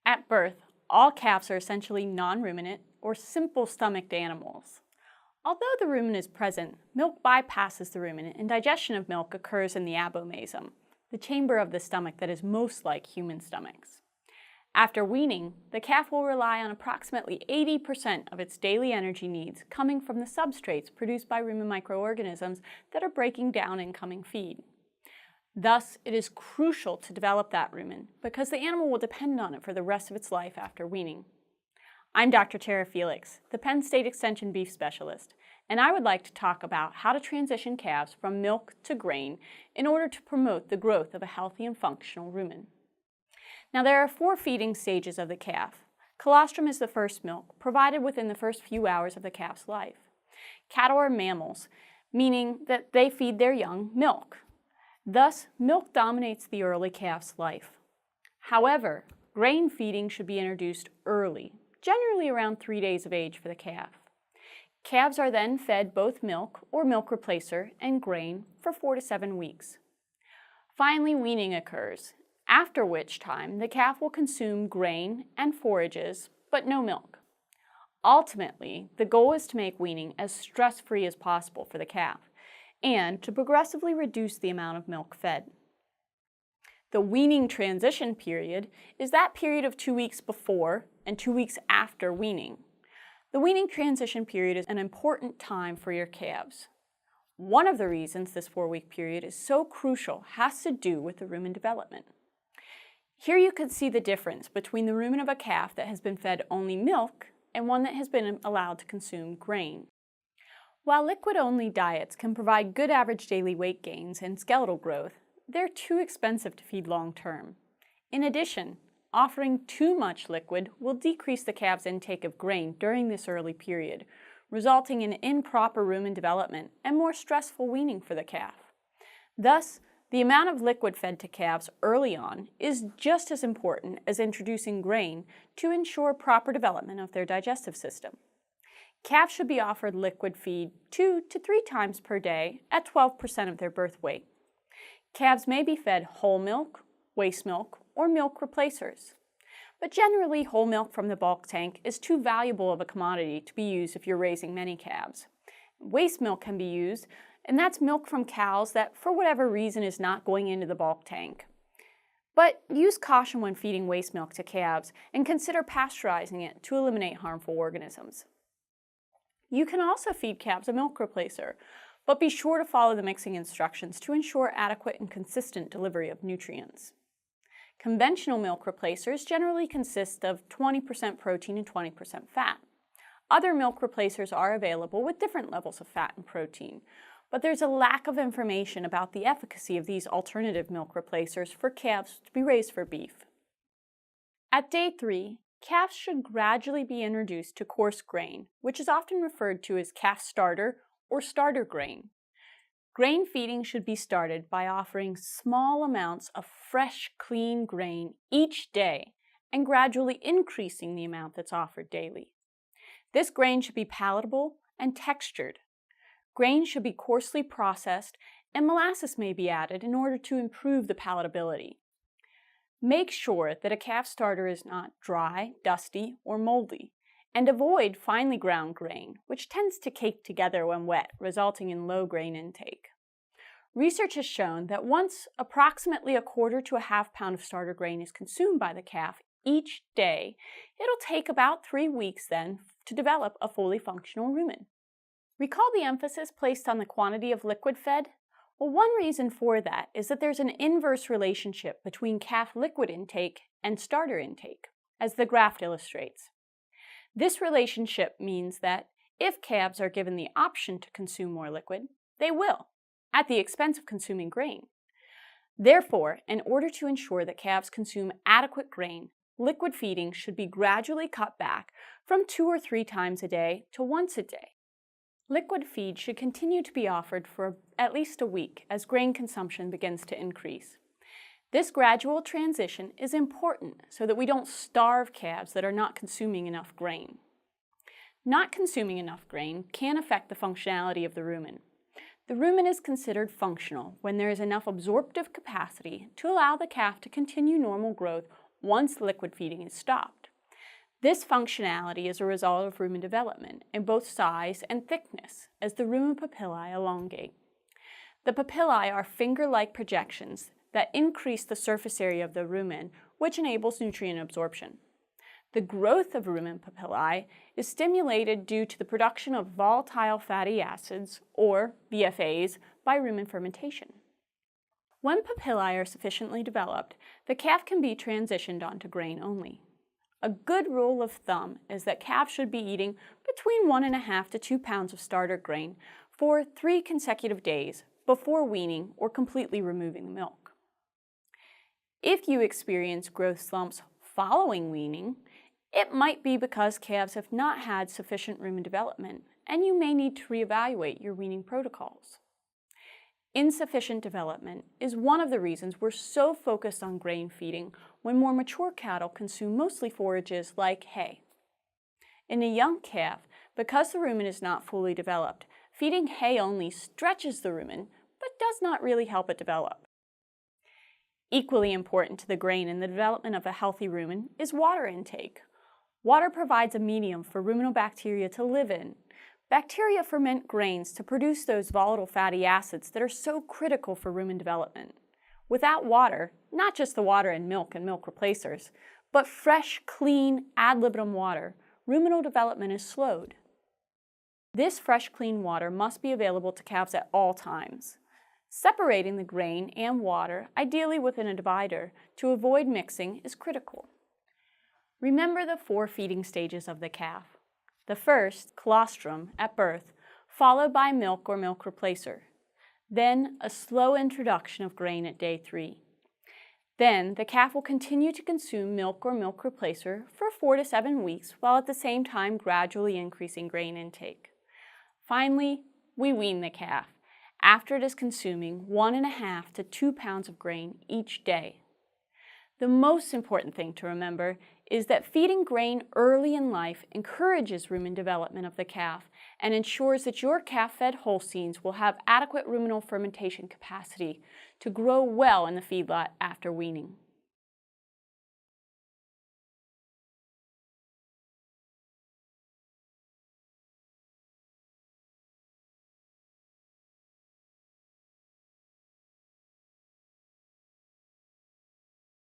At birth, all calves are essentially non-ruminant or simple-stomached animals. Although the rumen is present, milk bypasses the rumen and digestion of milk occurs in the abomasum, the chamber of the stomach that is most like human stomachs. After weaning, the calf will rely on approximately 80% of its daily energy needs coming from the substrates produced by rumen microorganisms that are breaking down incoming feed. Thus, it is crucial to develop that rumen because the animal will depend on it for the rest of its life after weaning. I'm Dr. Tara Felix, the Penn State Extension Beef Specialist, and I would like to talk about how to transition calves from milk to grain in order to promote the growth of a healthy and functional rumen. Now, there are 4 feeding stages of the calf. Colostrum is the first milk, provided within the first few hours of the calf's life. Cattle are mammals, meaning that they feed their young milk. Thus, milk dominates the early calf's life. However, grain feeding should be introduced early, generally around 3 days of age for the calf. Calves are then fed both milk or milk replacer and grain for 4 to 7 weeks. Finally, weaning occurs, after which time the calf will consume grain and forages, but no milk. Ultimately, the goal is to make weaning as stress-free as possible for the calf, and to progressively reduce the amount of milk fed. The weaning transition period is that period of 2 weeks before and 2 weeks after weaning. The weaning transition period is an important time for your calves. One of the reasons this 4-week period is so crucial has to do with the rumen development. Here you can see the difference between the rumen of a calf that has been fed only milk and one that has been allowed to consume grain. While liquid-only diets can provide good average daily weight gains and skeletal growth, they're too expensive to feed long-term. In addition, offering too much liquid will decrease the calf's intake of grain during this early period, resulting in improper rumen development and more stressful weaning for the calf. Thus, the amount of liquid fed to calves early on is just as important as introducing grain to ensure proper development of their digestive system. Calves should be offered liquid feed 2 to 3 times per day at 12% of their birth weight. Calves may be fed whole milk, waste milk, or milk replacers. But generally, whole milk from the bulk tank is too valuable of a commodity to be used if you're raising many calves. Waste milk can be used, and that's milk from cows that, for whatever reason, is not going into the bulk tank. But use caution when feeding waste milk to calves and consider pasteurizing it to eliminate harmful organisms. You can also feed calves a milk replacer, but be sure to follow the mixing instructions to ensure adequate and consistent delivery of nutrients. Conventional milk replacers generally consist of 20% protein and 20% fat. Other milk replacers are available with different levels of fat and protein, but there's a lack of information about the efficacy of these alternative milk replacers for calves to be raised for beef. At day 3, calves should gradually be introduced to coarse grain, which is often referred to as calf starter or starter grain. Grain feeding should be started by offering small amounts of fresh, clean grain each day and gradually increasing the amount that's offered daily. This grain should be palatable and textured. Grain should be coarsely processed, and molasses may be added in order to improve the palatability. Make sure that a calf starter is not dry, dusty, or moldy, and avoid finely ground grain, which tends to cake together when wet, resulting in low grain intake. Research has shown that once approximately 1/4 to 1/2 pound of starter grain is consumed by the calf each day, it'll take about 3 weeks then to develop a fully functional rumen. Recall the emphasis placed on the quantity of liquid fed? Well, one reason for that is that there's an inverse relationship between calf liquid intake and starter intake, as the graph illustrates. This relationship means that if calves are given the option to consume more liquid, they will, at the expense of consuming grain. Therefore, in order to ensure that calves consume adequate grain, liquid feeding should be gradually cut back from 2 or 3 times a day to once a day. Liquid feed should continue to be offered for at least a week as grain consumption begins to increase. This gradual transition is important so that we don't starve calves that are not consuming enough grain. Not consuming enough grain can affect the functionality of the rumen. The rumen is considered functional when there is enough absorptive capacity to allow the calf to continue normal growth once liquid feeding is stopped. This functionality is a result of rumen development in both size and thickness as the rumen papillae elongate. The papillae are finger-like projections that increase the surface area of the rumen, which enables nutrient absorption. The growth of rumen papillae is stimulated due to the production of volatile fatty acids, or VFAs, by rumen fermentation. When papillae are sufficiently developed, the calf can be transitioned onto grain only. A good rule of thumb is that calves should be eating between 1.5 to 2 pounds of starter grain for 3 consecutive days before weaning or completely removing the milk. If you experience growth slumps following weaning, it might be because calves have not had sufficient rumen development, and you may need to reevaluate your weaning protocols. Insufficient development is one of the reasons we're so focused on grain feeding when more mature cattle consume mostly forages like hay. In a young calf, because the rumen is not fully developed, feeding hay only stretches the rumen, but does not really help it develop. Equally important to the grain in the development of a healthy rumen is water intake. Water provides a medium for ruminal bacteria to live in. Bacteria ferment grains to produce those volatile fatty acids that are so critical for rumen development. Without water, not just the water in milk and milk replacers, but fresh, clean, ad libitum water, ruminal development is slowed. This fresh, clean water must be available to calves at all times. Separating the grain and water, ideally within a divider, to avoid mixing is critical. Remember the 4 feeding stages of the calf. The first, colostrum, at birth, followed by milk or milk replacer. Then a slow introduction of grain at day 3. Then the calf will continue to consume milk or milk replacer for 4 to 7 weeks while at the same time gradually increasing grain intake. Finally, we wean the calf after it is consuming 1.5 to 2 pounds of grain each day. The most important thing to remember is that feeding grain early in life encourages rumen development of the calf and ensures that your calf-fed Holsteins will have adequate ruminal fermentation capacity to grow well in the feedlot after weaning.